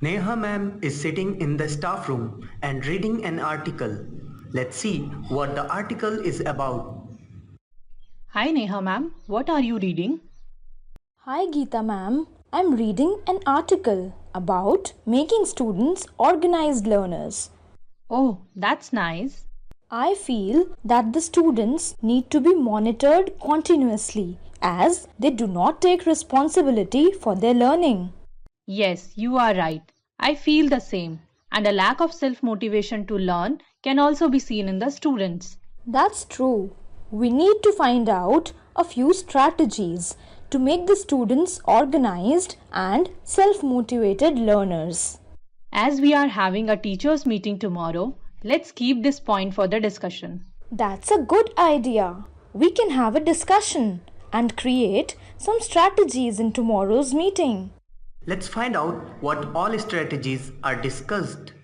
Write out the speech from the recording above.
Neha ma'am is sitting in the staff room and reading an article. Let's see what the article is about. Hi Neha ma'am, what are you reading? Hi Geeta ma'am, I'm reading an article about making students organized learners. Oh, that's nice. I feel that the students need to be monitored continuously as they do not take responsibility for their learning. Yes, you are right. I feel the same. And a lack of self motivation to learn can also be seen in the students. That's true. We need to find out a few strategies to make the students organized and self motivated learners. As we are having a teachers' meeting tomorrow, let's keep this point for the discussion. That's a good idea. We can have a discussion and create some strategies in tomorrow's meeting. Let's find out what all strategies are discussed.